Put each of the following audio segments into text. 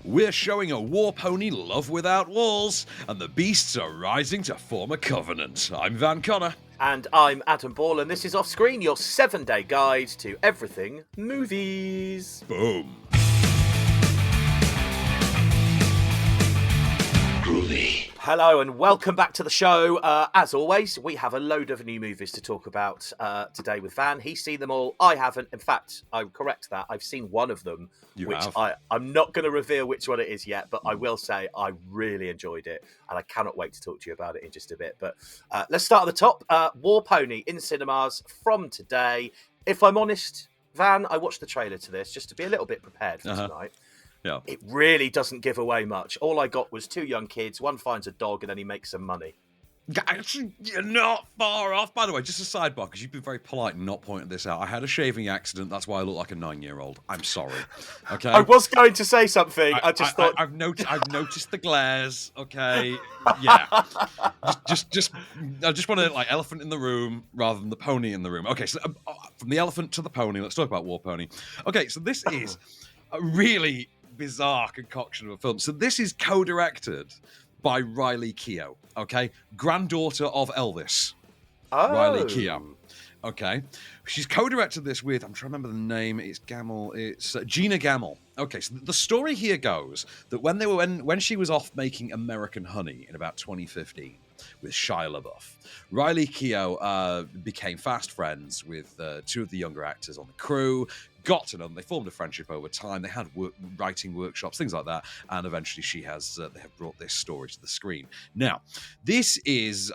We're showing a war pony love without walls, and the beasts are rising to form a covenant. I'm Van Connor. And I'm Adam Ball, and this is Off Screen, your 7-day guide to everything movies. Boom. Groovy. Hello and welcome back to the show. As always, we have a load of new movies to talk about today with Van. He's seen them all. I haven't. In fact, I correct that. I've seen one of them, I'm not going to reveal which one it is yet, but I will say I really enjoyed it, and I cannot wait to talk to you about it in just a bit. But let's start at the top. War Pony in cinemas from today. If I'm honest, Van, I watched the trailer to this just to be a little bit prepared for tonight. Yeah. It really doesn't give away much. All I got was two young kids. One finds a dog and then he makes some money. Actually, you're not far off. By the way, just a sidebar, because you've been very polite and not pointed this out. I had a shaving accident. That's why I look like a 9-year-old. I'm sorry. Okay. I was going to say something. I just thought I've noticed the glares. Okay. Yeah. I just want to elephant in the room rather than the pony in the room. Okay. So from the elephant to the pony, let's talk about War Pony. Okay. So this is a really bizarre concoction of a film. So this is co-directed by Riley Keough, okay? Granddaughter of Elvis. Oh. Riley Keough. Okay. She's co-directed this with, I'm trying to remember the name, it's Gina Gamble. Okay, so the story here goes that when she was off making American Honey in about 2015 with Shia LaBeouf, Riley Keough became fast friends with two of the younger actors on the crew, got to know them. They formed a friendship over time. They had writing workshops, things like that, and eventually they have brought this story to the screen. Now, this is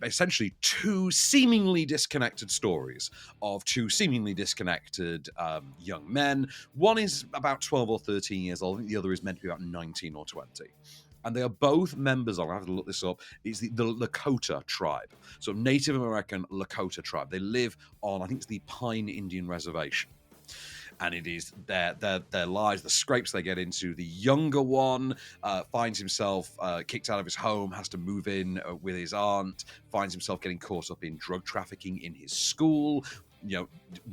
essentially two seemingly disconnected stories of two seemingly disconnected young men. One is about 12 or 13 years old. I think the other is meant to be about 19 or 20. And they are both members of, I have to look this up, it's the Lakota tribe. So Native American Lakota tribe. They live on, I think it's the Pine Indian Reservation. And it is their lives, the scrapes they get into. The younger one finds himself kicked out of his home, has to move in with his aunt, finds himself getting caught up in drug trafficking in his school,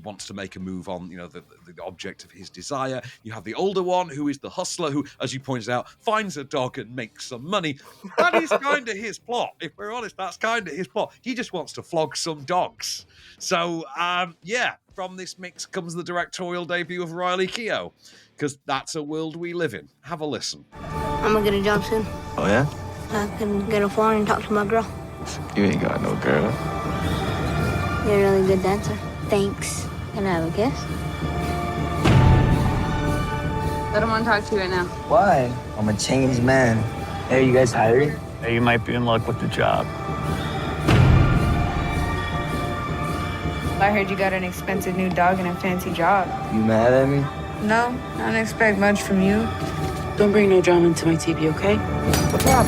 wants to make a move on, the object of his desire. You have the older one, who is the hustler, who, as you pointed out, finds a dog and makes some money. That is kind of his plot. If we're honest, that's kind of his plot. He just wants to flog some dogs. So, from this mix comes the directorial debut of Riley Keough, because that's a world we live in. Have a listen. I'm gonna get a job soon. Oh, yeah? I can get a phone and talk to my girl. You ain't got no girl. You're a really good dancer. Thanks. Can I have a kiss? I don't want to talk to you right now. Why? I'm a changed man. Hey, you guys hiring? Hey, you might be in luck with the job. I heard you got an expensive new dog and a fancy job. You mad at me? No, I don't expect much from you. Don't bring no drama into my TV, okay? What's up?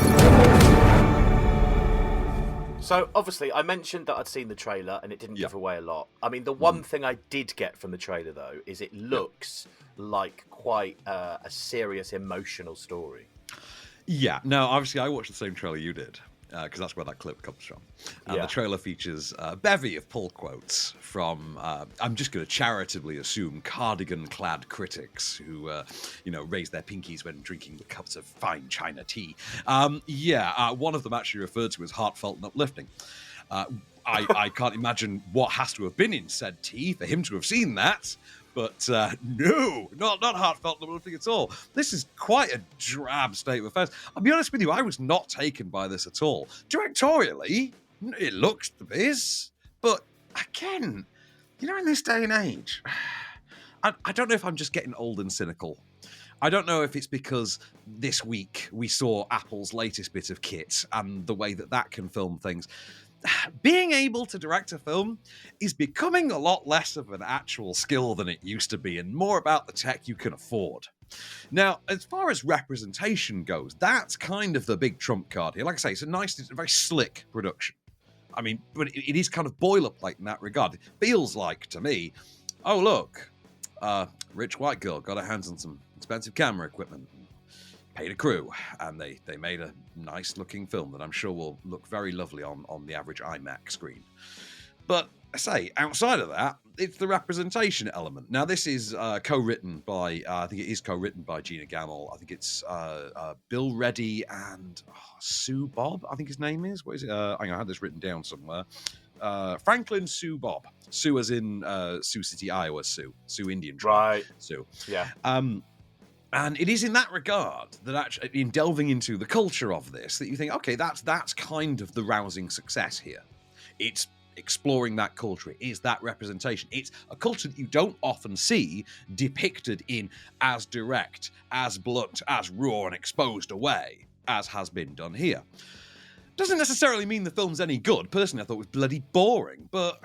So, obviously, I mentioned that I'd seen the trailer and it didn't give away a lot. I mean, the one thing I did get from the trailer, though, is it looks like quite a serious, emotional story. Yeah. No, obviously, I watched the same trailer you did, because that's where that clip comes from. The trailer features a bevy of pull quotes from, I'm just going to charitably assume, cardigan-clad critics who, raise their pinkies when drinking the cups of fine China tea. One of them actually referred to as heartfelt and uplifting. I can't imagine what has to have been in said tea for him to have seen that. But no, not heartfelt and uplifting at all. This is quite a drab state of affairs. I'll be honest with you, I was not taken by this at all. Directorially, it looks the biz. But again, in this day and age, I don't know if I'm just getting old and cynical. I don't know if it's because this week we saw Apple's latest bit of kit and the way that can film things. Being able to direct a film is becoming a lot less of an actual skill than it used to be and more about the tech you can afford. Now, as far as representation goes, that's kind of the big trump card here. Like I say, it's a very slick production. I mean, but it is kind of boilerplate in that regard. It feels like, to me, oh, look, rich white girl got her hands on some expensive camera equipment, paid a crew, and they made a nice looking film that I'm sure will look very lovely on the average iMac screen. But I say, outside of that, it's the representation element. Now, this is co-written by, I think it is co-written by Gina Gamble. I think it's Bill Reddy and Sue Bob, I think his name is. What is it? Hang on, I had this written down somewhere. Franklin Sue Bob. Sue as in Sioux City, Iowa, Sioux Indian tribe. Right. Sue. Yeah. And it is in that regard that actually, in delving into the culture of this, that you think, okay, that's kind of the rousing success here. It's exploring that culture. It is that representation. It's a culture that you don't often see depicted in as direct, as blunt, as raw and exposed a way as has been done here. Doesn't necessarily mean the film's any good. Personally, I thought it was bloody boring, but...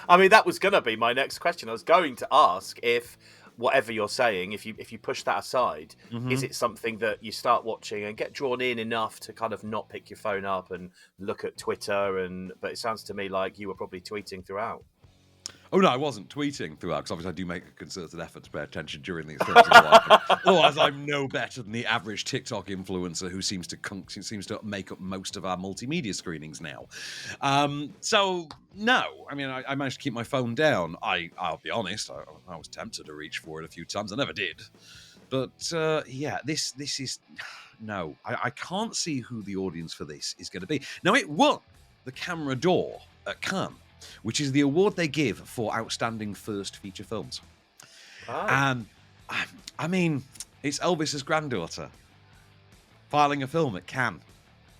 I mean, that was going to be my next question. I was going to ask if... whatever you're saying, if you push that aside, is it something that you start watching and get drawn in enough to kind of not pick your phone up and look at Twitter? But it sounds to me like you were probably tweeting throughout. Oh, no, I wasn't tweeting throughout, because obviously I do make a concerted effort to pay attention during these films. Otherwise, I'm no better than the average TikTok influencer who seems to make up most of our multimedia screenings now. So, no. I mean, I managed to keep my phone down. I'll be honest, I was tempted to reach for it a few times. I never did. But, yeah, this is... No, I can't see who the audience for this is going to be. Now, it won the Camera d'Or at Cannes, which is the award they give for outstanding first feature films. Oh. And, I mean, it's Elvis's granddaughter filing a film at Cannes.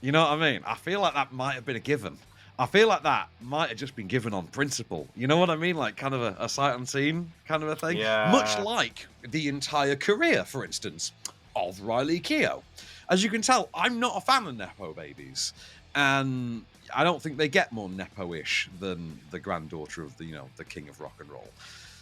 You know what I mean? I feel like that might have been a given. I feel like that might have just been given on principle. You know what I mean? Like kind of a sight unseen kind of a thing. Yeah. Much like the entire career, for instance, of Riley Keough. As you can tell, I'm not a fan of Nepo babies. And I don't think they get more Nepo-ish than the granddaughter of the king of rock and roll.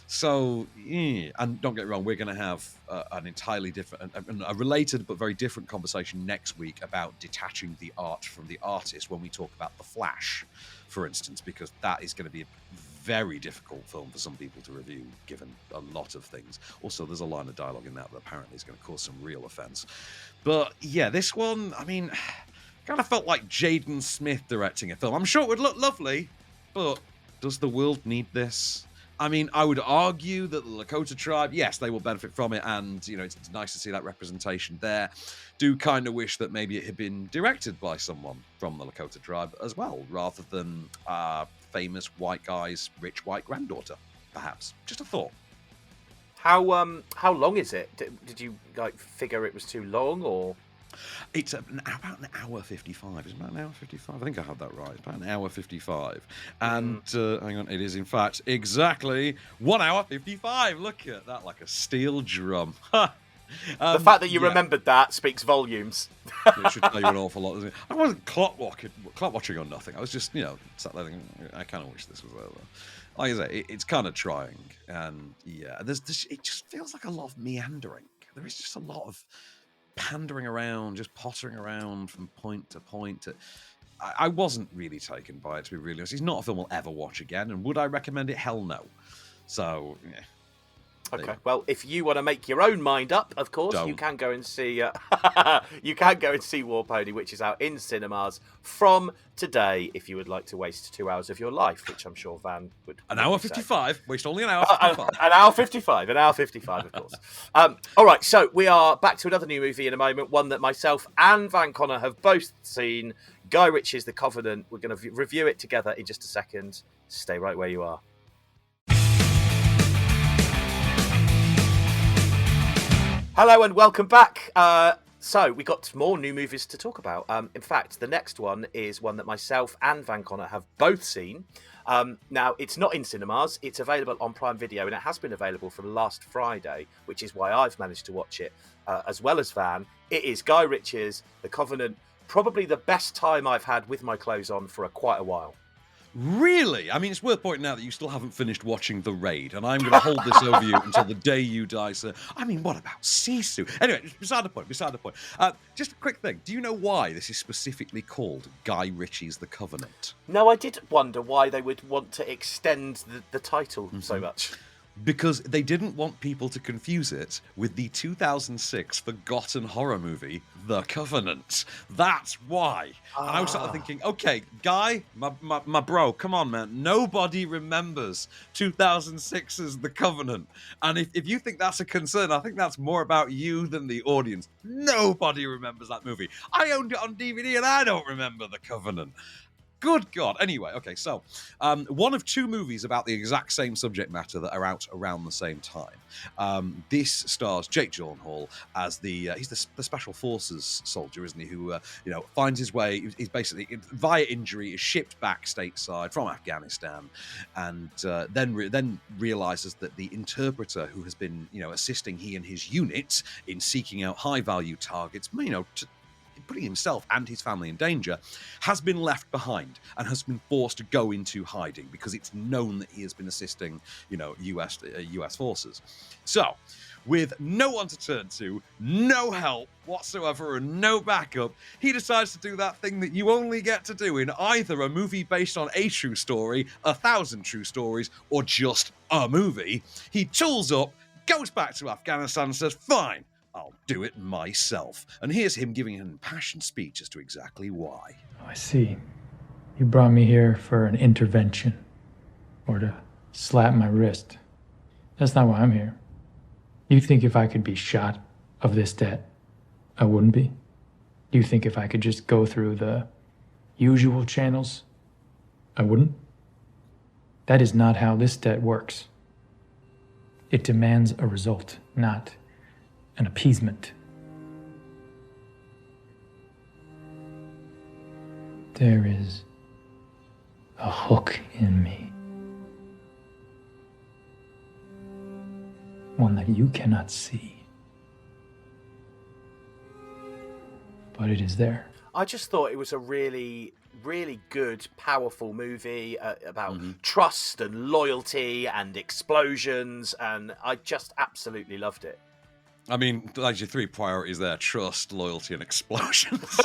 So, and don't get me wrong, we're going to have an entirely different, a related but very different conversation next week about detaching the art from the artist when we talk about The Flash, for instance, because that is going to be a very difficult film for some people to review, given a lot of things. Also, there's a line of dialogue in that apparently is going to cause some real offense. But yeah, this one, I mean... kind of felt like Jaden Smith directing a film. I'm sure it would look lovely, but does the world need this? I mean, I would argue that the Lakota tribe, yes, they will benefit from it, and, it's nice to see that representation there. Do kind of wish that maybe it had been directed by someone from the Lakota tribe as well, rather than famous white guy's rich white granddaughter, perhaps. Just a thought. How long is it? Did you, figure it was too long, or...? It's about an hour 55. Is it about an hour 55? I think I have that right. About an hour 55. And, hang on, it is in fact exactly 1 hour 55. Look at that, like a steel drum. The fact that you remembered that speaks volumes. It should tell you an awful lot, doesn't it? I wasn't clock watching or nothing. I was just, sat there thinking, I kind of wish this was over. Like I say, it's kind of trying. And, yeah, it just feels like a lot of meandering. There is just a lot of pandering around, just pottering around from point to point. I wasn't really taken by it, to be really honest. It's not a film I'll ever watch again, and would I recommend it? Hell no. So, yeah. Okay. Well, if you want to make your own mind up, of course, you can go and see. You can go and see War Pony, which is out in cinemas from today. If you would like to waste 2 hours of your life, which I'm sure Van would. An hour 55. Waste only an hour 55. An hour 55. An hour 55, of course. All right. So we are back to another new movie in a moment. One that myself and Van Connor have both seen. Guy Ritchie's The Covenant. We're going to review it together in just a second. Stay right where you are. Hello and welcome back. So we got more new movies to talk about. In fact, the next one is one that myself and Van Connor have both seen. Now, it's not in cinemas. It's available on Prime Video, and it has been available from last Friday, which is why I've managed to watch it, as well as Van. It is Guy Ritchie's The Covenant. Probably the best time I've had with my clothes on for quite a while. Really? I mean, it's worth pointing out that you still haven't finished watching The Raid, and I'm going to hold this over you until the day you die, sir. I mean, what about Sisu? Anyway, beside the point. Just a quick thing. Do you know why this is specifically called Guy Ritchie's The Covenant? No, I did wonder why they would want to extend the title so much. because they didn't want people to confuse it with the 2006 forgotten horror movie, The Covenant. That's why. And I was sort of thinking, okay, Guy, my bro, come on, man. Nobody remembers 2006's The Covenant. And if you think that's a concern, I think that's more about you than the audience. Nobody remembers that movie. I owned it on DVD and I don't remember The Covenant. Good God. Anyway, okay, so one of two movies about the exact same subject matter that are out around the same time. This stars Jake Gyllenhaal as he's the Special Forces soldier, isn't he? Who, finds his way, he's basically, via injury, is shipped back stateside from Afghanistan and then realizes that the interpreter who has been, assisting he and his unit in seeking out high-value targets, putting himself and his family in danger, has been left behind and has been forced to go into hiding because it's known that he has been assisting, US forces. So, with no one to turn to, no help whatsoever, and no backup, he decides to do that thing that you only get to do in either a movie based on a true story, 1,000 true stories, or just a movie. He tools up, goes back to Afghanistan and says, fine, I'll do it myself. And here's him giving an impassioned speech as to exactly why. Oh, I see. You brought me here for an intervention. Or to slap my wrist. That's not why I'm here. You think if I could be shot of this debt, I wouldn't be? Do you think if I could just go through the usual channels, I wouldn't? That is not how this debt works. It demands a result, not an appeasement. There is a hook in me. One that you cannot see. But it is there. I just thought it was a really, really good, powerful movie about trust and loyalty and explosions, and I just absolutely loved it. I mean, there's your three priorities there: trust, loyalty, and explosions.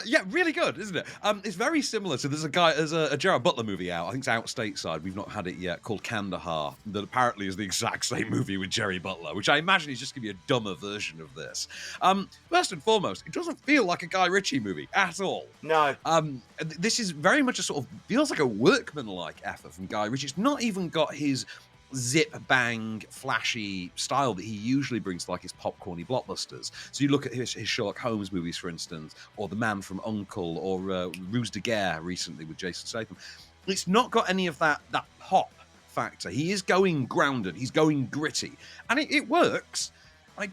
Yeah, really good, isn't it? It's very similar to, there's a Gerard Butler movie out, I think it's out stateside, we've not had it yet, called Kandahar, that apparently is the exact same movie with Jerry Butler, which I imagine is just going to be a dumber version of this. First and foremost, it doesn't feel like a Guy Ritchie movie at all. No. This is very much a sort of, feels like a workman-like effort from Guy Ritchie. It's not even got his zip bang flashy style that he usually brings to like his popcorny blockbusters. So you look at his Sherlock Holmes movies, for instance, or The Man from U.N.C.L.E., or Ruse de Guerre recently with Jason Statham. It's not got any of that pop factor. He is going grounded, he's going gritty, and it works.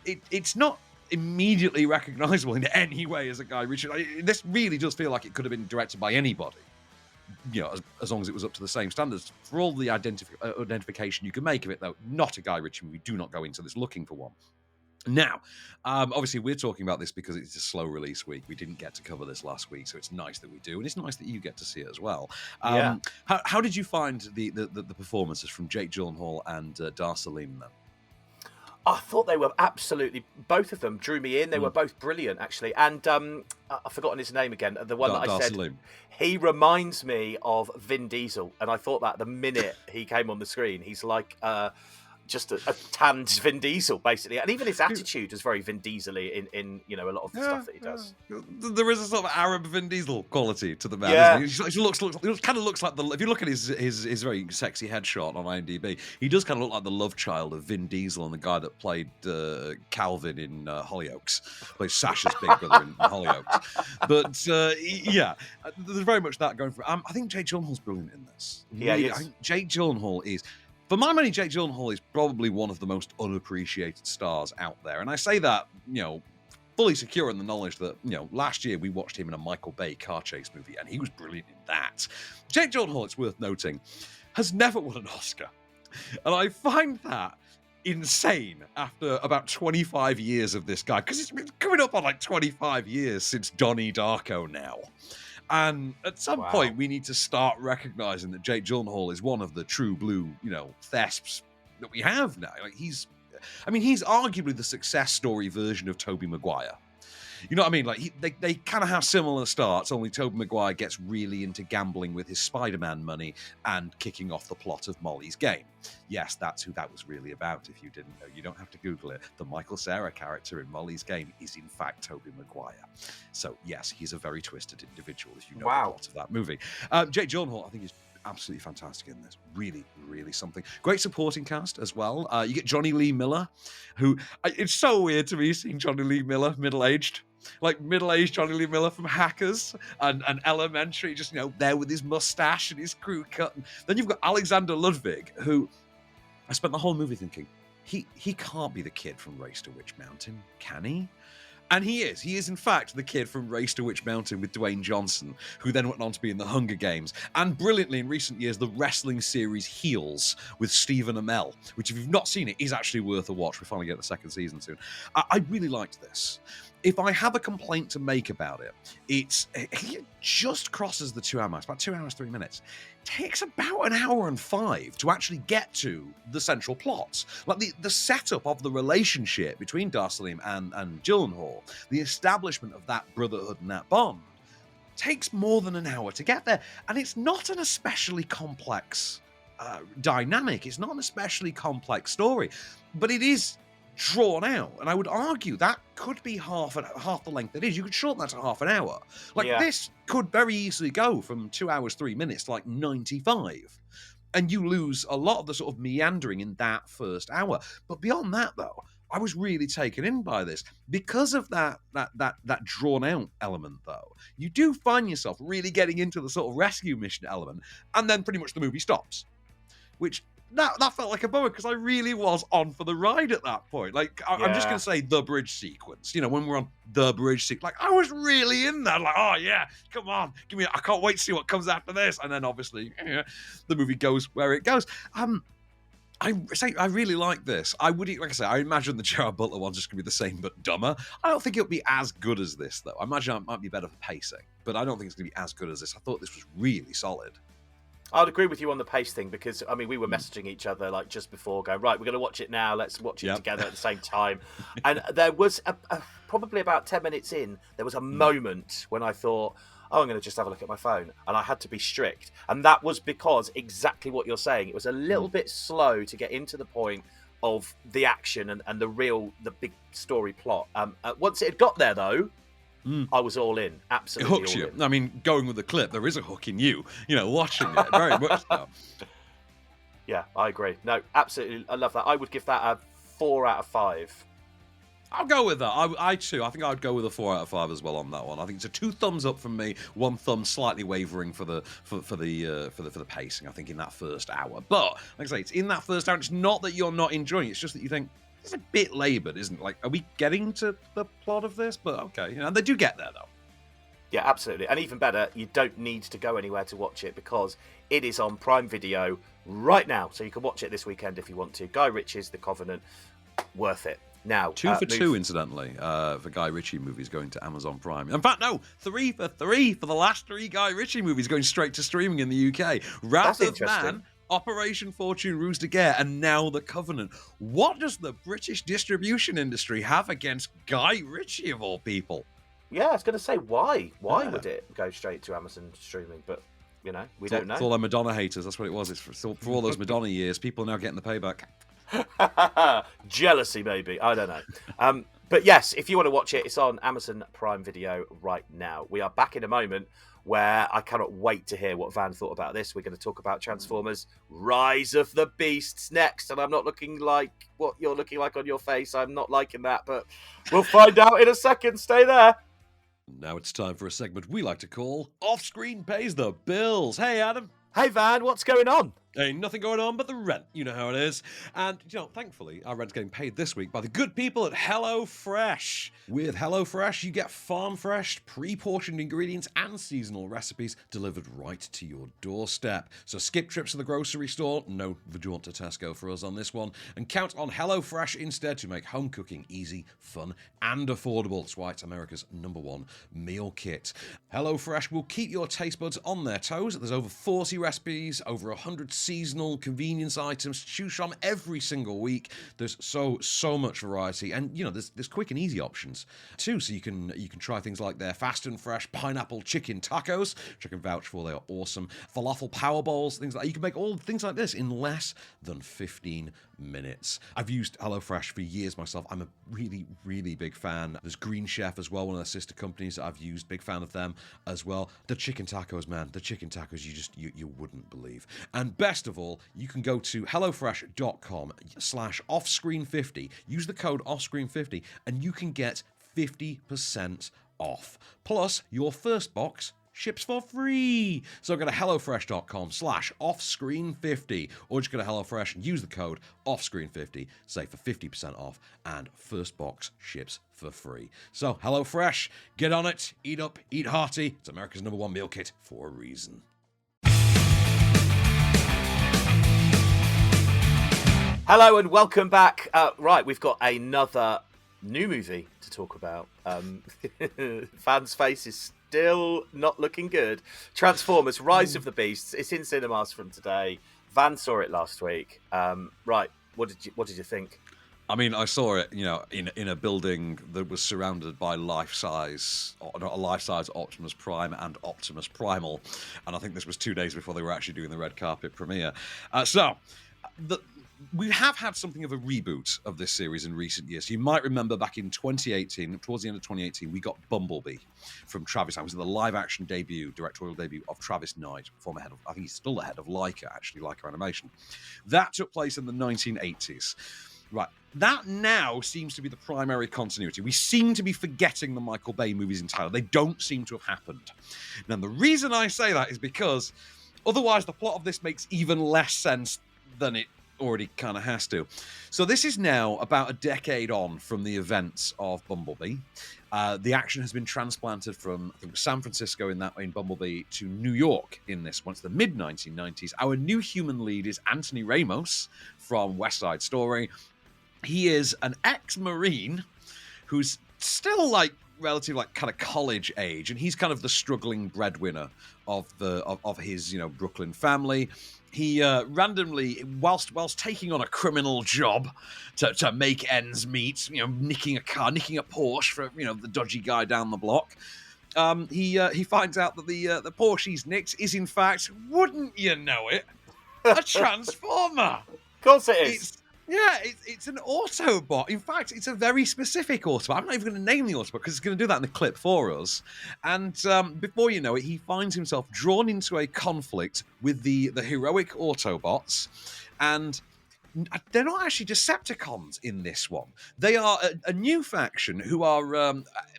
It's not immediately recognizable in any way as a Guy Ritchie. This really does feel like it could have been directed by anybody, as long as it was up to the same standards. For all the identification you can make of it, though, not a Guy Ritchie movie. Do not go into this looking for one. Now, obviously, we're talking about this because it's a slow release week. We didn't get to cover this last week, so it's nice that we do, and it's nice that you get to see it as well. Yeah. How did you find the performances from Jake Gyllenhaal and Dar Salim, then? I thought they were absolutely, both of them drew me in. They were both brilliant, actually. And I've forgotten his name again. The one that I said, Salim. He reminds me of Vin Diesel. And I thought that the minute he came on the screen, he's like just a tanned Vin Diesel, basically. And even his attitude is very Vin Diesel-y in a lot of the stuff that he does. There is a sort of Arab Vin Diesel quality to the man. Yeah. Isn't he? He kind of looks like if you look at his very sexy headshot on IMDb, he does kind of look like the love child of Vin Diesel and the guy that played Calvin in Hollyoaks, plays Sasha's big brother in Hollyoaks. But yeah, there's very much that going for. I think Jake Gyllenhaal's brilliant in this. Yeah, I think Jake Gyllenhaal is. For my money, Jake Gyllenhaal is probably one of the most unappreciated stars out there. And I say that, fully secure in the knowledge that, last year we watched him in a Michael Bay car chase movie, and he was brilliant in that. Jake Gyllenhaal, it's worth noting, has never won an Oscar. And I find that insane after about 25 years of this guy, because it's been coming up on like 25 years since Donnie Darko now. And at some point, we need to start recognizing that Jake Gyllenhaal is one of the true blue, thesps that we have now. Like he's arguably the success story version of Tobey Maguire. You know what I mean? Like they kind of have similar starts, only Tobey Maguire gets really into gambling with his Spider-Man money and kicking off the plot of Molly's Game. Yes, that's who that was really about. If you didn't know, you don't have to Google it. The Michael Cera character in Molly's Game is in fact Tobey Maguire. So yes, he's a very twisted individual, if you know the plot of that movie. Jake Gyllenhaal, I think, is absolutely fantastic in this. Really, really something. Great supporting cast as well. You get Johnny Lee Miller, who it's so weird to me seeing Johnny Lee Miller middle-aged. Like middle-aged Johnny Lee Miller from Hackers and Elementary, just, there with his mustache and his crew cut. And then you've got Alexander Ludwig, who I spent the whole movie thinking, he can't be the kid from Race to Witch Mountain, can he? And he is. He is, in fact, the kid from Race to Witch Mountain with Dwayne Johnson, who then went on to be in The Hunger Games. And brilliantly, in recent years, the wrestling series Heels with Stephen Amell, which, if you've not seen it, is actually worth a watch. We're finally getting the second season soon. I really liked this. If I have a complaint to make about it, it just crosses the 2 hour mark. It's about 2 hours, 3 minutes. It takes about an hour and 5 to actually get to the central plot. Like the setup of the relationship between Dar Salim and Gyllenhaal, the establishment of that brotherhood and that bond, takes more than an hour to get there. And it's not an especially complex dynamic. It's not an especially complex story, but it is drawn out, and I would argue that could be half the length it is. You could shorten that to half an hour. This could very easily go from 2 hours 3 minutes to 95, and you lose a lot of the sort of meandering in that first hour. But beyond that, though, I was really taken in by this because of that drawn out element. Though you do find yourself really getting into the sort of rescue mission element, and then pretty much the movie stops, which. That felt like a bummer because I really was on for the ride at that point. I'm just going to say the bridge sequence. When we're on the bridge sequence, I was really in that. Oh yeah, come on, give me. I can't wait to see what comes after this. And then obviously, the movie goes where it goes. I really like this. I imagine the Gerard Butler one's just going to be the same but dumber. I don't think it'll be as good as this though. I imagine it might be better for pacing, but I don't think it's going to be as good as this. I thought this was really solid. I'd agree with you on the pace thing because, we were messaging each other just before going, right, we're going to watch it now. Let's watch it together at the same time. And there was probably about 10 minutes in, there was a moment when I thought, I'm going to just have a look at my phone. And I had to be strict. And that was because exactly what you're saying. It was a little bit slow to get into the point of the action and the big story plot. Once it had got there, though, I was all in. Absolutely. It hooks you. I mean, going with the clip, there is a hook in you, watching it. Very much so. Yeah, I agree. No, absolutely. I love that. I would give that a 4 out of 5. I'll go with that. I too. I think I'd go with a 4 out of 5 as well on that one. I think it's a 2 thumbs up from me. 1 thumb slightly wavering for the pacing. I think in that first hour. But like I say, it's in that first hour. It's not that you're not enjoying it. It's just that you think, it's a bit laboured, isn't it? Are we getting to the plot of this? But okay, they do get there, though. Yeah, absolutely. And even better, you don't need to go anywhere to watch it because it is on Prime Video right now. So you can watch it this weekend if you want to. Guy Ritchie's The Covenant. Worth it. Now, 2 for 2, incidentally, for Guy Ritchie movies going to Amazon Prime. In fact, no, 3 for 3 for the last 3 Guy Ritchie movies going straight to streaming in the UK. Wrath of Man, Operation Fortune, Ruse de Guerre, and now The Covenant. What does the British distribution industry have against Guy Ritchie, of all people? Yeah, I was going to say, why? Why would it go straight to Amazon streaming? But, we don't know. It's all the Madonna haters. That's what it was. It's for all those Madonna years. People are now getting the payback. Jealousy, maybe. I don't know. But yes, if you want to watch it, it's on Amazon Prime Video right now. We are back in a moment where I cannot wait to hear what Van thought about this. We're going to talk about Transformers Rise of the Beasts next, and I'm not looking like what you're looking like on your face. I'm not liking that, but we'll find out in a second. Stay there. Now it's time for a segment we like to call Off-Screen Pays the Bills. Hey, Adam. Hey, Van, what's going on? Ain't nothing going on but the rent. You know how it is. And, thankfully, our rent's getting paid this week by the good people at HelloFresh. With HelloFresh, you get farm-fresh, pre-portioned ingredients and seasonal recipes delivered right to your doorstep. So skip trips to the grocery store, no jaunt to Tesco for us on this one, and count on HelloFresh instead to make home cooking easy, fun, and affordable. That's why it's America's #1 meal kit. HelloFresh will keep your taste buds on their toes. There's over 40 recipes, over 100 seasonal convenience items to choose from every single week. There's so much variety, and there's quick and easy options too. So you can try things like their fast and fresh pineapple chicken tacos, which I can vouch for. They are awesome. Falafel power bowls, things like that. You can make all things like this in less than 15 minutes. I've used HelloFresh for years myself. I'm a really, really big fan. There's Green Chef as well, one of their sister companies that I've used. Big fan of them as well. The chicken tacos, man. The chicken tacos you wouldn't believe. And best of all, you can go to hellofresh.com/offscreen50. Use the code offscreen50 and you can get 50% off. Plus, your first box ships for free. So go to hellofresh.com/offscreen50 or just go to HelloFresh and use the code offscreen50, save for 50% off, and first box ships for free. So HelloFresh, get on it, eat up, eat hearty. It's America's #1 meal kit for a reason. Hello and welcome back. Right, we've got another new movie to talk about. Fans' face is still not looking good. Transformers: Rise of the Beasts. It's in cinemas from today. Van saw it last week. Right, what did you think? I mean, I saw it, in a building that was surrounded by life-size Optimus Prime and Optimus Primal, and I think this was 2 days before they were actually doing the red carpet premiere. We have had something of a reboot of this series in recent years. You might remember back in 2018, towards the end of 2018, we got Bumblebee from Travis Knight. It was the live-action directorial debut of Travis Knight, former head of, I think he's still the head of Leica Animation. That took place in the 1980s. Right, that now seems to be the primary continuity. We seem to be forgetting the Michael Bay movies entirely. They don't seem to have happened. Now, the reason I say that is because otherwise the plot of this makes even less sense than it already kind of has to. So this is now about a decade on from the events of Bumblebee. The action has been transplanted from, I think, San Francisco in Bumblebee to New York in this one. It's the mid-1990s. Our new human lead is Anthony Ramos from West Side Story. He is an ex-Marine who's still relatively kind of college age, and he's kind of the struggling breadwinner of his Brooklyn family. He randomly, whilst taking on a criminal job to make ends meet, nicking a Porsche for the dodgy guy down the block, he finds out that the Porsche he's nicked is in fact, wouldn't you know it, a Transformer. Of course it is. It's an Autobot. In fact, it's a very specific Autobot. I'm not even going to name the Autobot because it's going to do that in the clip for us. And before you know it, he finds himself drawn into a conflict with the heroic Autobots. And they're not actually Decepticons in this one. They are a new faction who are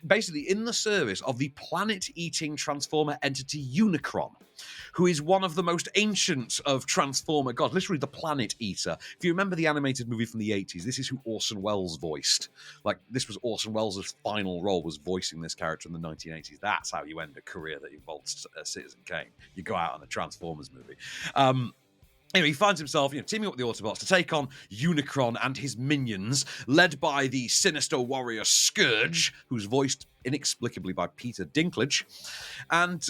basically in the service of the planet-eating Transformer entity Unicron, who is one of the most ancient of Transformer gods, literally the Planet Eater. If you remember the animated movie from the 80s, this is who Orson Welles voiced. This was Orson Welles' final role, was voicing this character in the 1980s. That's how you end a career that involves Citizen Kane. You go out on a Transformers movie. Anyway, he finds himself, teaming up with the Autobots to take on Unicron and his minions, led by the sinister warrior Scourge, who's voiced inexplicably by Peter Dinklage. And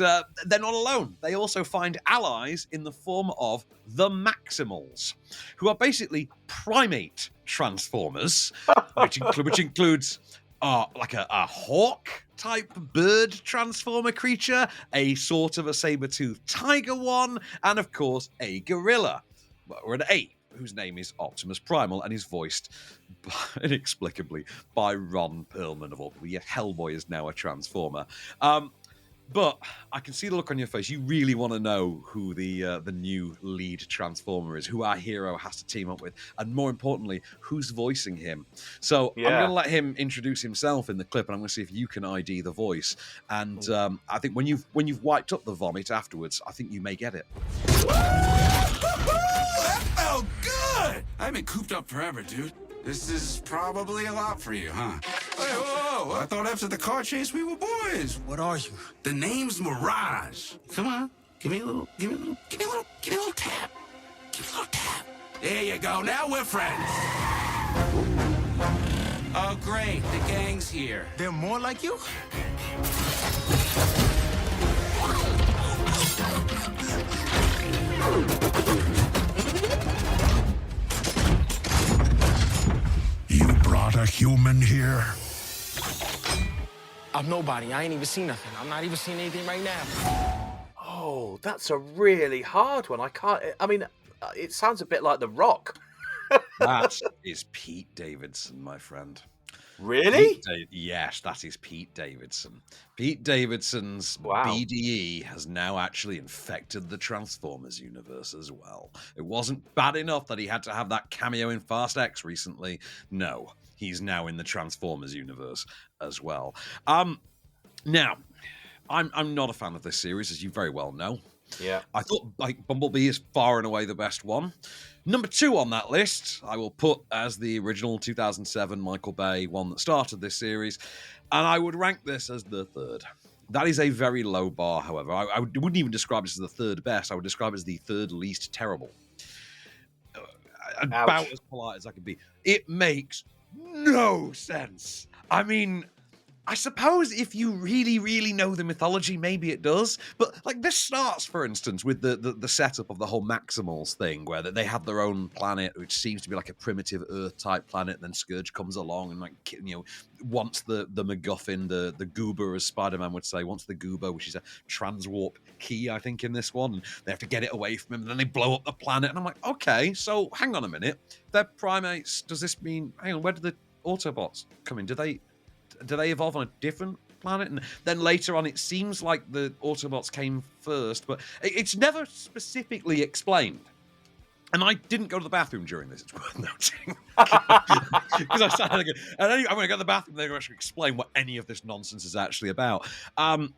they're not alone. They also find allies in the form of the Maximals, who are basically primate Transformers, which includes a hawk-type bird Transformer creature, a sort of a saber-toothed tiger one, and of course a gorilla, or an ape, whose name is Optimus Primal and is voiced inexplicably by Ron Perlman of all people. Yeah, Hellboy is now a Transformer. But I can see the look on your face. You really want to know who the new lead Transformer is, who our hero has to team up with, and more importantly, who's voicing him. So I'm going to let him introduce himself in the clip, and I'm going to see if you can ID the voice. And I think when you've wiped up the vomit afterwards, I think you may get it. That felt good! I've been cooped up forever, dude. This is probably a lot for you, huh? Hey, whoa, I thought after the car chase we were boys. What are you? The name's Mirage. Come on, give me a little tap. Give me a little tap. There you go, now we're friends. Oh, great, the gang's here. They're more like you? not a human here? I'm nobody. I ain't even seen nothing. I'm not even seeing anything right now. Oh, that's a really hard one. I mean, it sounds a bit like The Rock. That is Pete Davidson, my friend. Really? Yes, that is Pete Davidson. Pete Davidson's BDE has now actually infected the Transformers universe as well. It wasn't bad enough that he had to have that cameo in Fast X recently. No, he's now in the Transformers universe as well. Now, I'm not a fan of this series, as you very well know. Yeah. I thought Bumblebee is far and away the best one. Number 2 on that list, I will put as the original 2007 Michael Bay one that started this series, and I would rank this as the 3rd. That is a very low bar, however. I wouldn't even describe this as the 3rd best. I would describe it as the 3rd least terrible. About as polite as I could be. It makes no sense. I mean, I suppose if you really, really know the mythology, maybe it does. But like this starts, for instance, with the setup of the whole Maximals thing, where they have their own planet, which seems to be like a primitive Earth type planet. And then Scourge comes along and wants the MacGuffin, the goober, as Spider-Man would say, wants the goober, which is a transwarp key, I think, in this one. And they have to get it away from him. And then they blow up the planet. And I'm like, okay, so hang on a minute. They're primates. Does this mean? Hang on, where do the Autobots come in? Do they evolve on a different planet? And then later on, it seems like the Autobots came first, but it's never specifically explained. And I didn't go to the bathroom during this, it's worth noting. Because I started again. And anyway, I'm going to go to the bathroom, they're going to actually explain what any of this nonsense is actually about.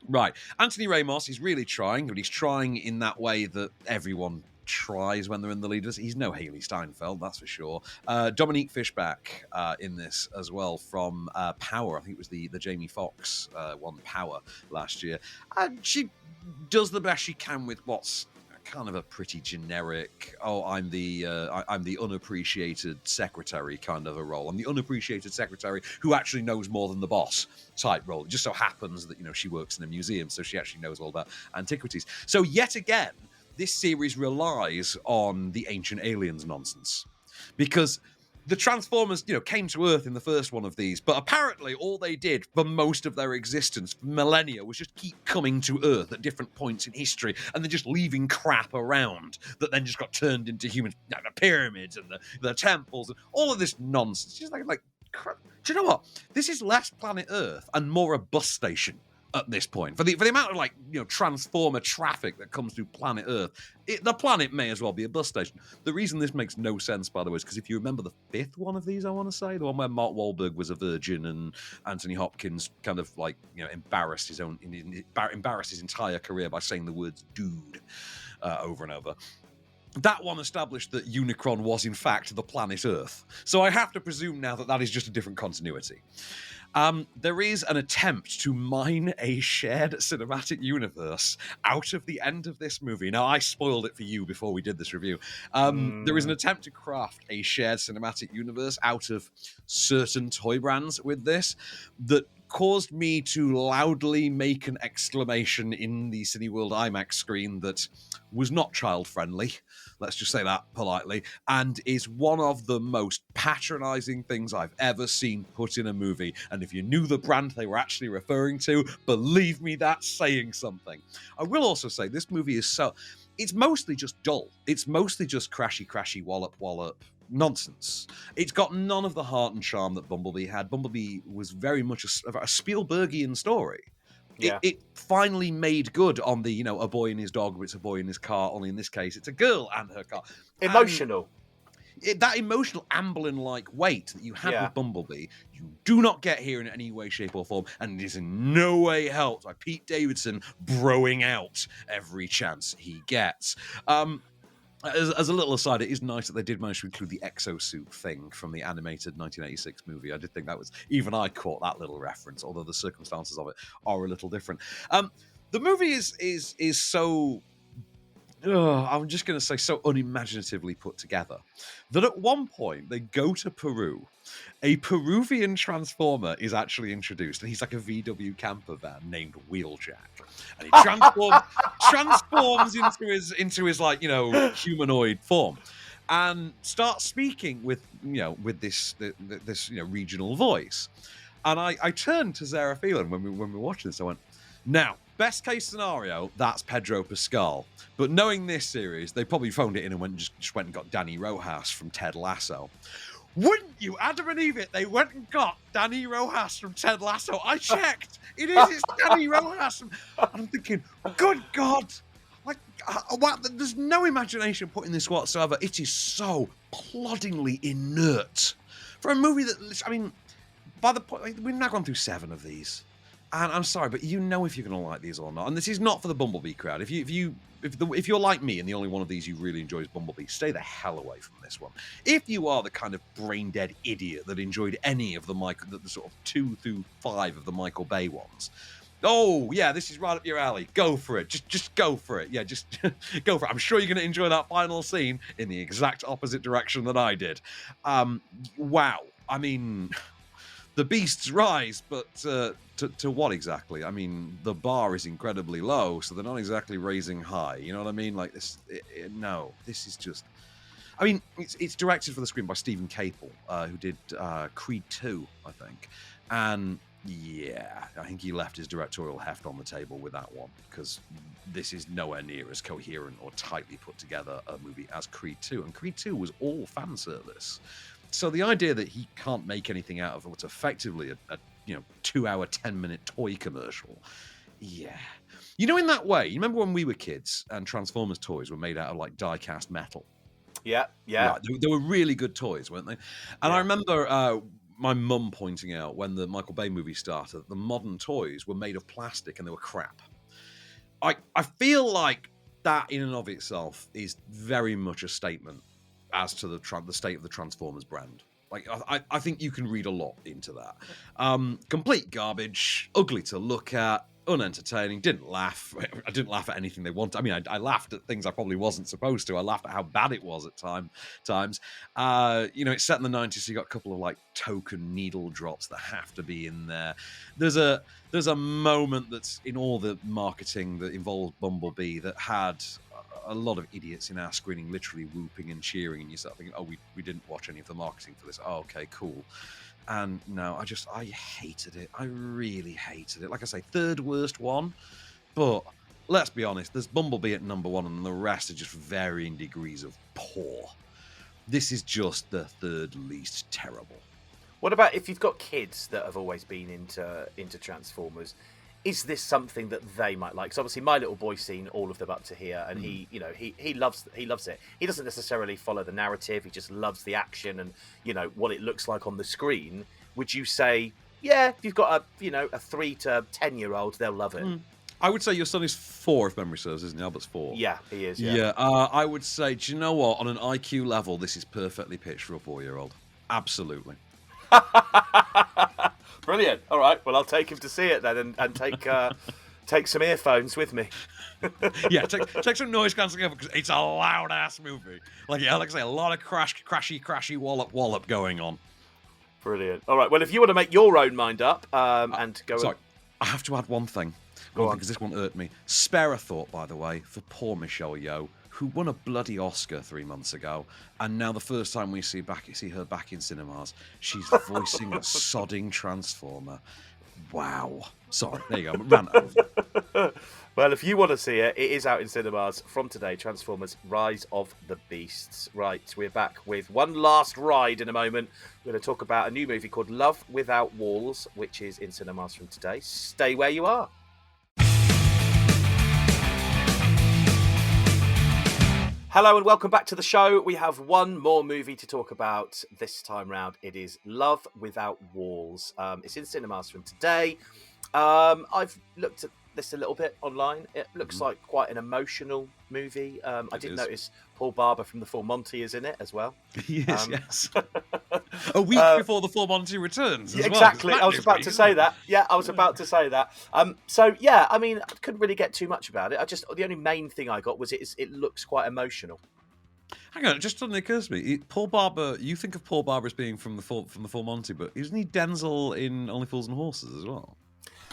Right. Anthony Ramos, he's really trying, but he's trying in that way that everyone tries when they're in the leaders. He's no Haley Steinfeld, that's for sure. Dominique Fishback in this as well from Power. I think it was the Jamie Foxx one, Power, last year. And she does the best she can with what's kind of a pretty generic, I'm the unappreciated secretary kind of a role. I'm the unappreciated secretary who actually knows more than the boss type role. It just so happens that, she works in a museum, so she actually knows all about antiquities. So yet again, this series relies on the ancient aliens nonsense, because the Transformers, came to Earth in the first one of these, but apparently all they did for most of their existence, for millennia, was just keep coming to Earth at different points in history, and then just leaving crap around that then just got turned into humans, the pyramids and the temples and all of this nonsense. Just like crap. Do you know what? This is less planet Earth and more a bus station at this point. For the amount of Transformer traffic that comes through planet Earth, the planet may as well be a bus station. The reason this makes no sense, by the way, is because if you remember the 5th one of these, I want to say, the one where Mark Wahlberg was a virgin and Anthony Hopkins kind of embarrassed his entire career by saying the words dude over and over. That one established that Unicron was in fact the planet Earth. So I have to presume now that is just a different continuity. There is an attempt to mine a shared cinematic universe out of the end of this movie. Now, I spoiled it for you before we did this review. There is an attempt to craft a shared cinematic universe out of certain toy brands with this that caused me to loudly make an exclamation in the Cineworld IMAX screen that was not child-friendly, let's just say that politely, and is one of the most patronizing things I've ever seen put in a movie. And if you knew the brand they were actually referring to, believe me, that's saying something. I will also say this movie is it's mostly just dull. It's mostly just crashy, wallop nonsense. It's got none of the heart and charm that Bumblebee had. Bumblebee was very much a Spielbergian story. Yeah. It finally made good on the, a boy and his dog, but it's a boy in his car. Only in this case, it's a girl and her car. Emotional. That emotional Amblin-like weight that you have with Bumblebee, you do not get here in any way, shape, or form, and it is in no way helped by Pete Davidson broing out every chance he gets. As a little aside, it is nice that they did manage to include the exosuit thing from the animated 1986 movie. I did think that was, even I caught that little reference, although the circumstances of it are a little different. The movie is so, I'm just going to say, so unimaginatively put together that at one point they go to Peru. A Peruvian Transformer is actually introduced, and he's like a VW camper van named Wheeljack, and he transforms into his humanoid form. and starts speaking with this regional voice. And I turned to Sarah Phelan when we were watching this. I went, now, best case scenario, that's Pedro Pascal. But knowing this series, they probably phoned it in and just went and got Danny Rojas from Ted Lasso. Wouldn't you, Adam and Eve, they went and got Danny Rojas from Ted Lasso. I checked. It's Danny Rojas. And I'm thinking, good God. Like, there's no imagination put in this whatsoever. It is so ploddingly inert. For a movie that, I mean, by the point, we've now gone through 7 of these. And I'm sorry, but you know if you're going to like these or not. And this is not for the Bumblebee crowd. If you're like me and the only one of these you really enjoy is Bumblebee, stay the hell away from this one. If you are the kind of brain-dead idiot that enjoyed any of the sort of 2 through 5 of the Michael Bay ones, oh yeah, this is right up your alley. Go for it. Just go for it. Yeah, just go for it. I'm sure you're going to enjoy that final scene in the exact opposite direction that I did. Wow. I mean, the beasts rise, but to what exactly? I mean, the bar is incredibly low, so they're not exactly raising high. You know what I mean? Like this, no, this is just. I mean, it's directed for the screen by Stephen Capel, who did Creed 2, I think, and yeah, I think he left his directorial heft on the table with that one, because this is nowhere near as coherent or tightly put together a movie as Creed 2, and Creed 2 was all fan service. So the idea that he can't make anything out of what's effectively a 2-hour, 10-minute toy commercial, yeah. You know, in that way, you remember when we were kids and Transformers toys were made out of like die-cast metal? Yeah. Right, they were really good toys, weren't they? And I remember my mum pointing out when the Michael Bay movie started, the modern toys were made of plastic and they were crap. I feel like that in and of itself is very much a statement as to the state of the Transformers brand. Like, I think you can read a lot into that. Complete garbage, ugly to look at, unentertaining, didn't laugh. I didn't laugh at anything they wanted. I mean, I laughed at things I probably wasn't supposed to. I laughed at how bad it was at times. It's set in the 90s, so you got a couple of, like, token needle drops that have to be in there. There's a moment that's in all the marketing that involves Bumblebee that had a lot of idiots in our screening literally whooping and cheering, and you start thinking, oh, we didn't watch any of the marketing for this. Oh, okay, cool. And no, I hated it. I really hated it. Like I say, 3rd worst one, but let's be honest, there's Bumblebee at number 1 and the rest are just varying degrees of poor. This is just the 3rd least terrible. What about if you've got kids that have always been into Transformers? Is this something that they might like? Because obviously my little boy's seen all of them up to here, and he loves it. He doesn't necessarily follow the narrative. He just loves the action and what it looks like on the screen. Would you say, yeah, if you've got a 3 to 10-year-old, they'll love it? I would say your son is 4, if memory serves, isn't he? Albert's 4. Yeah, he is. Yeah. I would say, do you know what? On an IQ level, this is perfectly pitched for a 4-year-old. Absolutely. Brilliant. All right. Well, I'll take him to see it then, and take some earphones with me. Yeah, take some noise cancelling because it's a loud ass movie. Like I say, a lot of crashy wallop going on. Brilliant. All right. Well, if you want to make your own mind up and go. Sorry, I have to add one thing. Because this one hurt me. Spare a thought, by the way, for poor Michelle Yeoh, who won a bloody Oscar 3 months ago, and now the first time we see her back in cinemas, she's voicing a sodding Transformer. Wow. Sorry, there you go. Ran over. Well, if you want to see it, it is out in cinemas from today. Transformers: Rise of the Beasts. Right, we're back with one last ride in a moment. We're going to talk about a new movie called Love Without Walls, which is in cinemas from today. Stay where you are. Hello and welcome back to the show. We have one more movie to talk about this time round. It is Love Without Walls. It's in cinemas from today. I've looked at this a little bit online. It looks like quite an emotional movie. I did notice Paul Barber from The Full Monty is in it as well. Yes. A week before The Full Monty returns. Exactly. Well. I was about to say that. Yeah, I was about to say that. So yeah, I mean, I couldn't really get too much about it. The only main thing I got was it looks quite emotional. Hang on, it just suddenly occurs to me. Paul Barber. You think of Paul Barber as being from the Full Monty, but isn't he Denzel in Only Fools and Horses as well?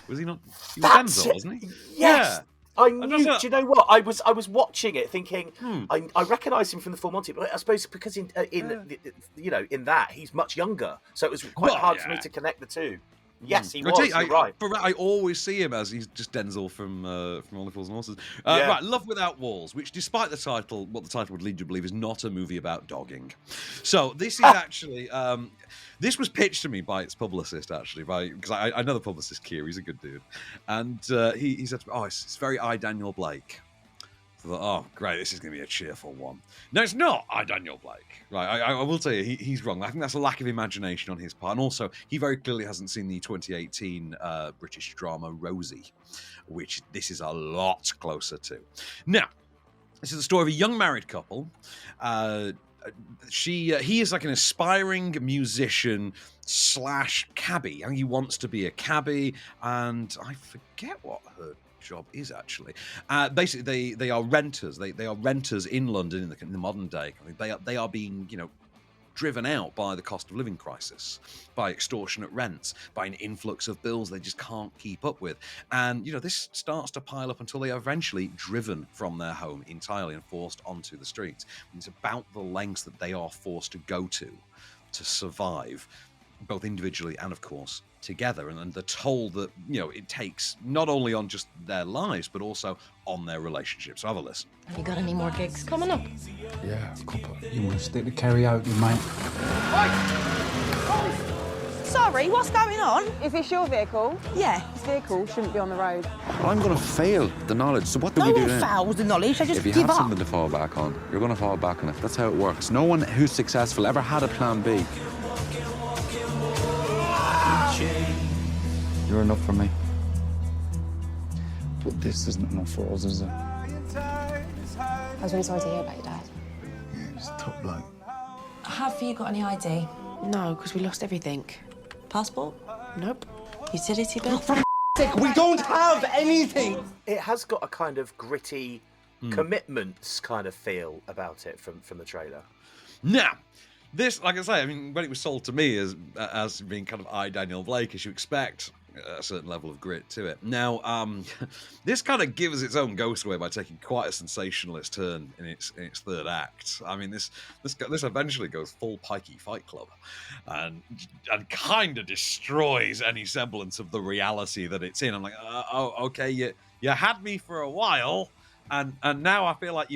Was he not? He was Denzel, wasn't he? Yes. I knew. Do you know what? I was watching it, thinking I recognise him from the Full Monty, but I suppose because in that he's much younger, so it was quite hard for me to connect the two. Yes, he was. You're right. I always see him as he's just Denzel from Only Fools and Horses. Right, Love Without Walls, which, despite the title, what the title would lead you to believe, is not a movie about dogging. So this is actually this was pitched to me by its publicist, actually, because I know the publicist, Keir. He's a good dude, and he said to me, "Oh, it's very I, Daniel Blake." I thought, oh, great, this is going to be a cheerful one. No, it's not I, Daniel Blake. Right, I will tell you, he's wrong. I think that's a lack of imagination on his part. And also, he very clearly hasn't seen the 2018 British drama Rosie, which this is a lot closer to. Now, this is the story of a young married couple. He is like an aspiring musician / cabbie. I think he wants to be a cabbie, and I forget what her job is actually. Basically, they are renters. They are renters in London in the modern day. They are being driven out by the cost of living crisis, by extortionate rents, by an influx of bills they just can't keep up with. And this starts to pile up until they are eventually driven from their home entirely and forced onto the streets. And it's about the lengths that they are forced to go to survive, both individually and, of course, together, and the toll that it takes not only on just their lives but also on their relationships. So have a listen. Have you got any more gigs coming up? Yeah, a couple. You want to stick to karaoke, mate? Sorry, what's going on? Is this your vehicle? Yeah. This vehicle shouldn't be on the road. Well, I'm going to fail the knowledge, so what do we do then? No one fails the knowledge, I just give up. If you have something to fall back on, you're going to fall back on it. That's how it works. No one who's successful ever had a plan B. You're enough for me. But this isn't enough for us, is it? I was really sorry to hear about your dad. Yeah, he's a top bloke. Have you got any ID? No, because we lost everything. Passport? Nope. Utility bill? We don't have anything! It has got a kind of gritty commitments kind of feel about it from the trailer. Now, this, like I say, when it was sold to me as being kind of I, Daniel Blake, as you expect, a certain level of grit to it. Now, this kind of gives its own ghost away by taking quite a sensationalist turn in its third act. This eventually goes full pikey Fight Club, and kind of destroys any semblance of the reality that it's in. I'm like, okay, you had me for a while, and now I feel like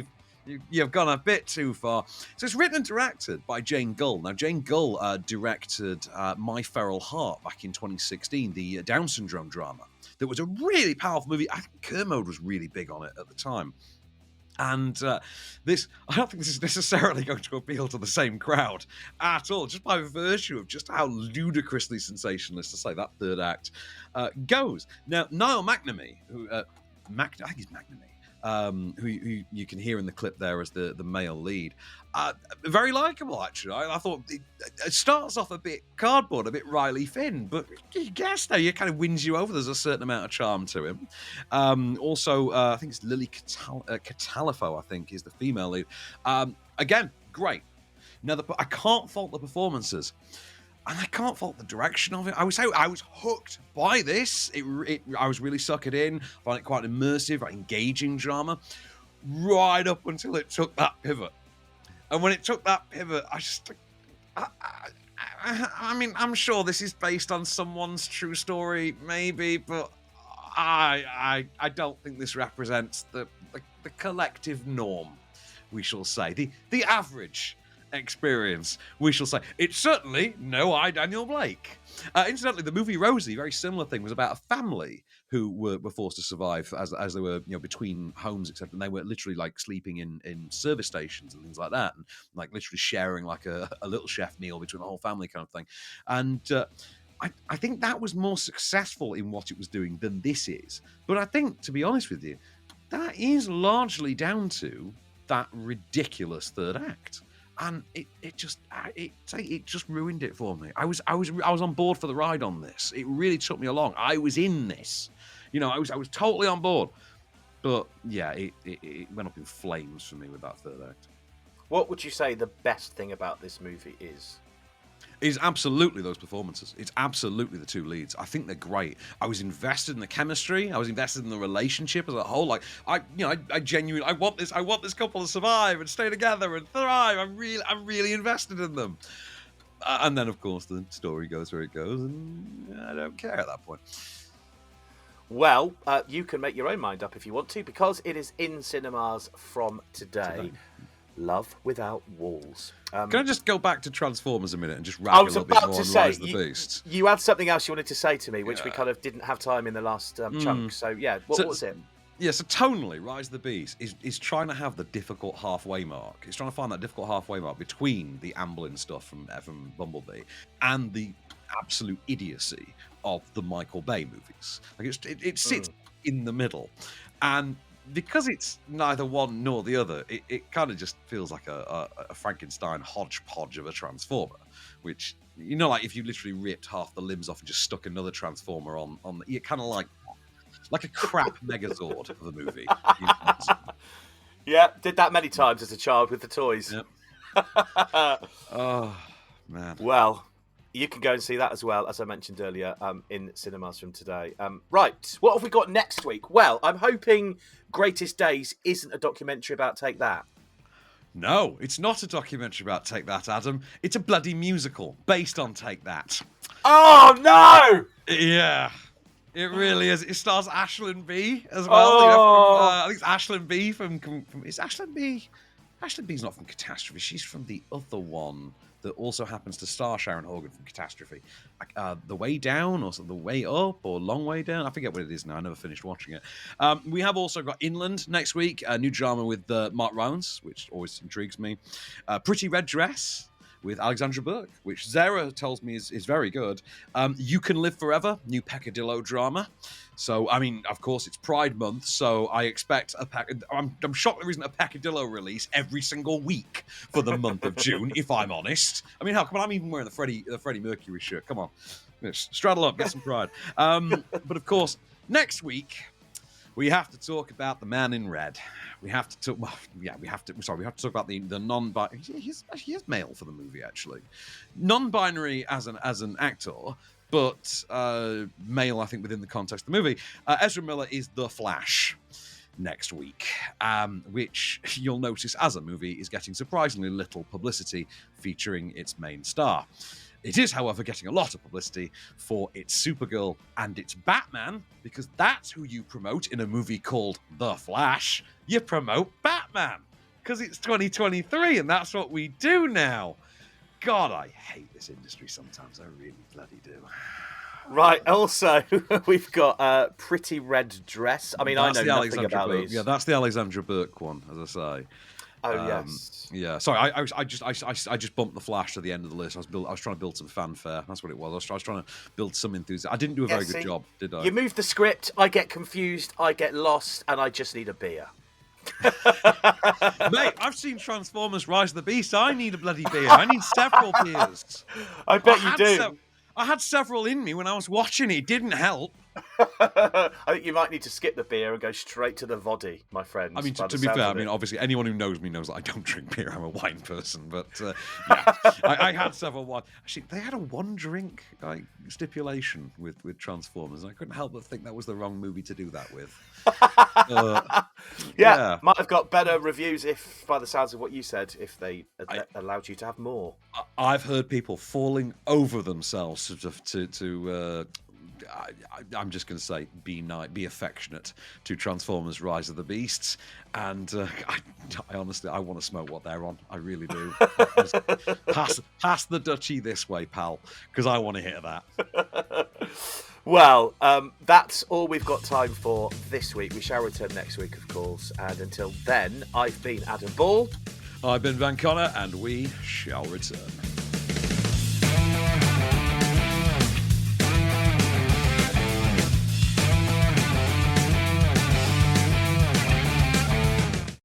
you've gone a bit too far. So it's written and directed by Jane Gull. Now, Jane Gull directed My Feral Heart back in 2016, the Down syndrome drama. That was a really powerful movie. I think Kermode was really big on it at the time. And I don't think this is necessarily going to appeal to the same crowd at all, just by virtue of just how ludicrously sensationalist, to say, that third act goes. Now, Niall McNamee, I think he's McNamee, who you can hear in the clip there as the male lead. Very likeable, actually. I thought it starts off a bit cardboard, a bit Riley Finn, but you guess though, it kind of wins you over. There's a certain amount of charm to him. Also, I think it's Lily Catalifo, I think, is the female lead. Again, great. Now, I can't fault the performances. And I can't fault the direction of it. I was hooked by this. I was really suckered in. I found it quite an immersive, engaging drama, right up until it took that pivot. And when it took that pivot, I'm sure this is based on someone's true story, maybe, but I don't think this represents the collective norm, we shall say, the average experience, we shall say. It's certainly no I, Daniel Blake. Incidentally, the movie Rosie, very similar thing, was about a family who were forced to survive as they were between homes, etc. And they were literally sleeping in service stations and things like that, and literally sharing a little chef meal between the whole family, kind of thing. And I think that was more successful in what it was doing than this is. But I think, to be honest with you, that is largely down to that ridiculous third act. And it just ruined it for me. I was on board for the ride on this. It really took me along. I was in this, I was totally on board. But yeah, it went up in flames for me with that third act. What would you say the best thing about this movie is? It's absolutely those performances. It's absolutely the two leads. I think they're great. I was invested in the chemistry. I was invested in the relationship as a whole. Like I genuinely, I want this couple to survive and stay together and thrive. I'm really invested in them. And then, of course, the story goes where it goes, and I don't care at that point. Well, you can make your own mind up if you want to, because it is in cinemas from today. Love Without Walls. Can I just go back to Transformers a minute and just rag a little bit more on Rise of the Beasts? You had something else you wanted to say to me, which we kind of didn't have time in the last chunk. So, yeah, what was it? Yeah, so tonally, Rise of the Beast is trying to have the difficult halfway mark. It's trying to find that difficult halfway mark between the Amblin stuff from Bumblebee and the absolute idiocy of the Michael Bay movies. Like it sits in the middle. And because it's neither one nor the other, it kind of just feels like a Frankenstein hodgepodge of a Transformer, which, you know, like if you literally ripped half the limbs off and just stuck another Transformer on you're kind of like a crap Megazord of a movie. Yeah, did that many times as a child with the toys. Yep. Oh, man. Well, you can go and see that as well, as I mentioned earlier, in cinemas from today. Right, what have we got next week? Well, I'm hoping Greatest Days isn't a documentary about Take That. No, it's not a documentary about Take That, Adam. It's a bloody musical based on Take That. Oh, no! Yeah. It really is. It stars Aisling Bea as well. Oh. You know, I think it's Aisling Bea from is Aisling Bea? Aisling Bea's not from Catastrophe. She's from the other one that also happens to star Sharon Horgan from Catastrophe. The Way Down, or The Way Up, or Long Way Down. I forget what it is now. I never finished watching it. We have also got Inland next week, a new drama with Mark Rylance, which always intrigues me. Pretty Red Dress with Alexandra Burke, which Zara tells me is very good. You Can Live Forever, new Peccadillo drama. So, I mean, of course, it's Pride Month, so I expect I'm shocked there isn't a Peccadillo release every single week for the month of June, if I'm honest. I mean, hell, come on, I'm even wearing the Freddie Mercury shirt. Come on. Straddle up, get some pride. But, of course, next week, we have to talk about The Man in Red. We have to talk. Well, yeah, we have to talk about the non-binary. He is male for the movie, actually. Non-binary as an actor, but male, I think, within the context of the movie. Ezra Miller is The Flash next week, which you'll notice as a movie is getting surprisingly little publicity featuring its main star. It is, however, getting a lot of publicity for its Supergirl and its Batman, because that's who you promote in a movie called The Flash. You promote Batman, because it's 2023, and that's what we do now. God, I hate this industry sometimes. I really bloody do. Right, also, we've got Pretty Red Dress. I mean, That's I know nothing about Burke. these. Yeah, that's the Alexandra Burke one, as I say. Oh, yes. Yeah, sorry, I just bumped The Flash to the end of the list. I was trying to build some fanfare. That's what it was. I was trying to build some enthusiasm. I didn't do a very good job, did I? You move the script, I get confused, I get lost, and I just need a beer. Mate, I've seen Transformers Rise of the Beast. I need a bloody beer. I need several beers. I bet you do. I had several in me when I was watching it. It didn't help. I think you might need to skip the beer and go straight to the voddy, my friend. I mean, to be fair, I mean, obviously, anyone who knows me knows that I don't drink beer. I'm a wine person. But, yeah, I had several wine. Actually, they had a one-drink stipulation with Transformers. I couldn't help but think that was the wrong movie to do that with. Yeah, might have got better reviews if, by the sounds of what you said, if they allowed you to have more. I've heard people falling over themselves I'm just going to say, be affectionate to Transformers: Rise of the Beasts, and I honestly, I want to smoke what they're on. I really do. pass the Dutchie this way, pal, because I want to hear that. Well, that's all we've got time for this week. We shall return next week, of course, and until then, I've been Adam Ball. I've been Van Connor, and we shall return.